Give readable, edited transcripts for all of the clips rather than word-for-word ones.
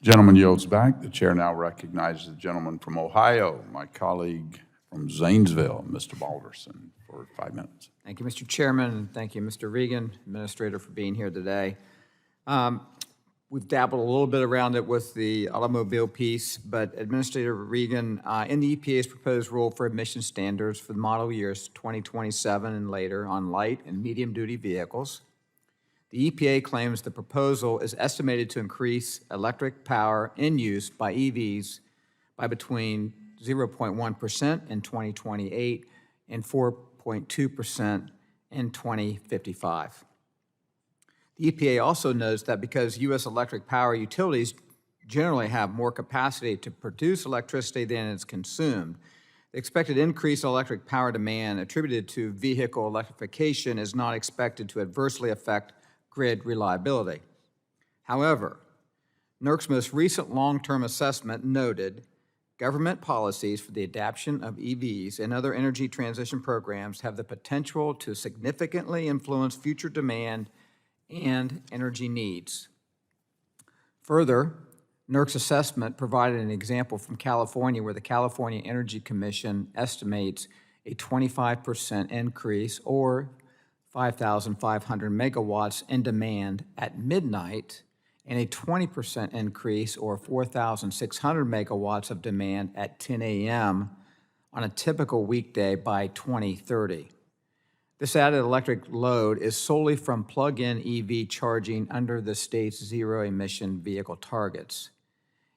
Gentleman yields back. The chair now recognizes the gentleman from Ohio, my colleague from Zanesville, Mr. Balderson, for 5 minutes. Thank you, Mr. Chairman, and thank you, Mr. Regan, Administrator, for being here today. We've dabbled a little bit around it with the automobile piece, but Administrator Regan, in the EPA's proposed rule for emission standards for the model years 2027 and later on light and medium-duty vehicles, the EPA claims the proposal is estimated to increase electric power in use by EVs by between 0.1% in 2028 and 4.2% in 2055. The EPA also notes that because U.S. electric power utilities generally have more capacity to produce electricity than is consumed, the expected increase in electric power demand attributed to vehicle electrification is not expected to adversely affect grid reliability. However, NERC's most recent long-term assessment noted government policies for the adoption of EVs and other energy transition programs have the potential to significantly influence future demand and energy needs. Further, NERC's assessment provided an example from California where the California Energy Commission estimates a 25% increase or 5,500 megawatts in demand at midnight and a 20% increase or 4,600 megawatts of demand at 10 a.m. on a typical weekday by 2030. This added electric load is solely from plug-in EV charging under the state's zero-emission vehicle targets.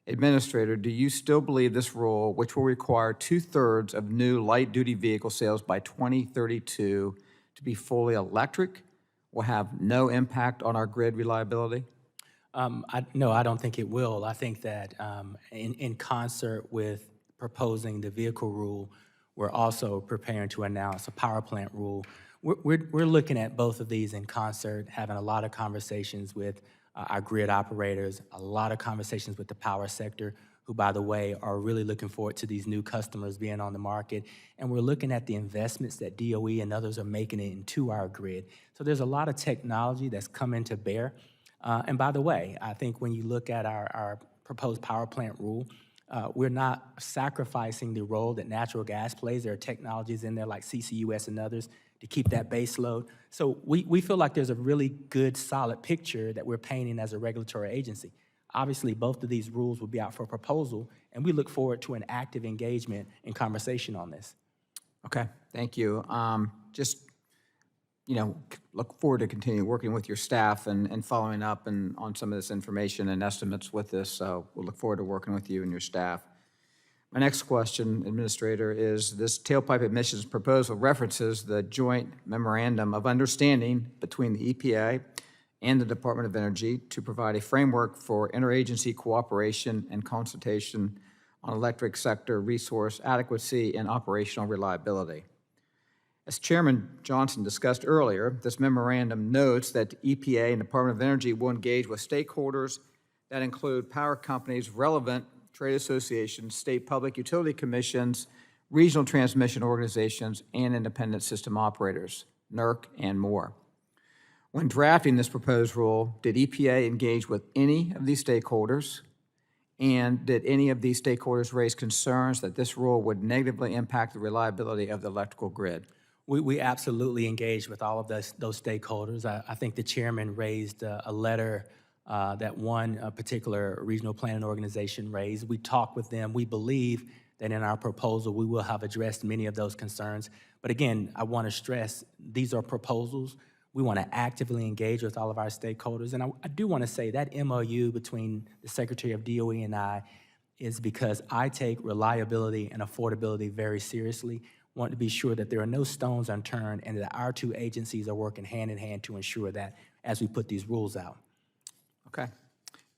Administrator, do you still believe this rule, which will require 2/3 of new light-duty vehicle sales by 2032 to be fully electric, will have no impact on our grid reliability? No, I don't think it will. I think that in concert with proposing the vehicle rule, we're also preparing to announce a power plant rule. We're looking at both of these in concert, having a lot of conversations with our grid operators, a lot of conversations with the power sector, who, by the way, are really looking forward to these new customers being on the market. And we're looking at the investments that DOE and others are making into our grid. So there's a lot of technology that's coming to bear. And by the way, I think when you look at our proposed power plant rule, we're not sacrificing the role that natural gas plays. There are technologies in there like CCUS and others to keep that base load. So we feel like there's a really good, solid picture that we're painting as a regulatory agency. Obviously, both of these rules will be out for proposal, and we look forward to an active engagement and conversation on this. Okay, thank you. Look forward to continue working with your staff and following up on some of this information and estimates with this. So we'll look forward to working with you and your staff. My next question, Administrator, is this tailpipe emissions proposal references the joint memorandum of understanding between the EPA and the Department of Energy to provide a framework for interagency cooperation and consultation on electric sector resource adequacy and operational reliability. As Chairman Johnson discussed earlier, this memorandum notes that the EPA and Department of Energy will engage with stakeholders that include power companies, relevant trade associations, state public utility commissions, regional transmission organizations, and independent system operators, NERC, and more. When drafting this proposed rule, did EPA engage with any of these stakeholders? And did any of these stakeholders raise concerns that this rule would negatively impact the reliability of the electrical grid? We absolutely engaged with all of those stakeholders. I think the chairman raised a letter that one particular regional planning organization raised. We talked with them. We believe that in our proposal, we will have addressed many of those concerns. But again, I want to stress, these are proposals. We want to actively engage with all of our stakeholders. And I do want to say that MOU between the Secretary of DOE and I is because I take reliability and affordability very seriously. Want to be sure that there are no stones unturned and that our two agencies are working hand in hand to ensure that as we put these rules out. Okay,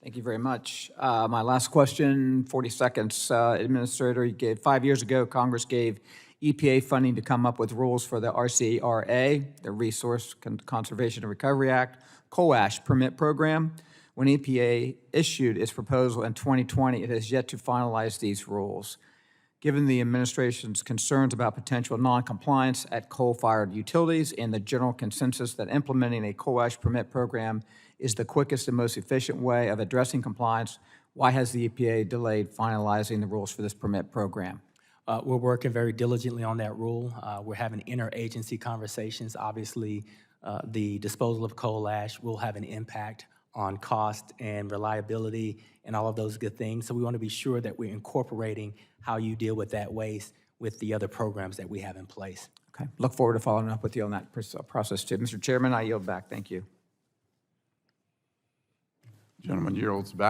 thank you very much. My last question, 40 seconds. Administrator, 5 years ago, Congress gave EPA funding to come up with rules for the RCRA, the Resource Conservation and Recovery Act, coal ash permit program. When EPA issued its proposal in 2020, it has yet to finalize these rules. Given the administration's concerns about potential noncompliance at coal-fired utilities and the general consensus that implementing a coal ash permit program is the quickest and most efficient way of addressing compliance Why has the EPA delayed finalizing the rules for this permit program? We're working very diligently on that rule. We're having interagency conversations. Obviously, the disposal of coal ash will have an impact on cost and reliability and all of those good things. So we want to be sure that we're incorporating how you deal with that waste with the other programs that we have in place. Okay, look forward to following up with you on that process too. Mr. Chairman, I yield back. Thank you. Gentleman yields back.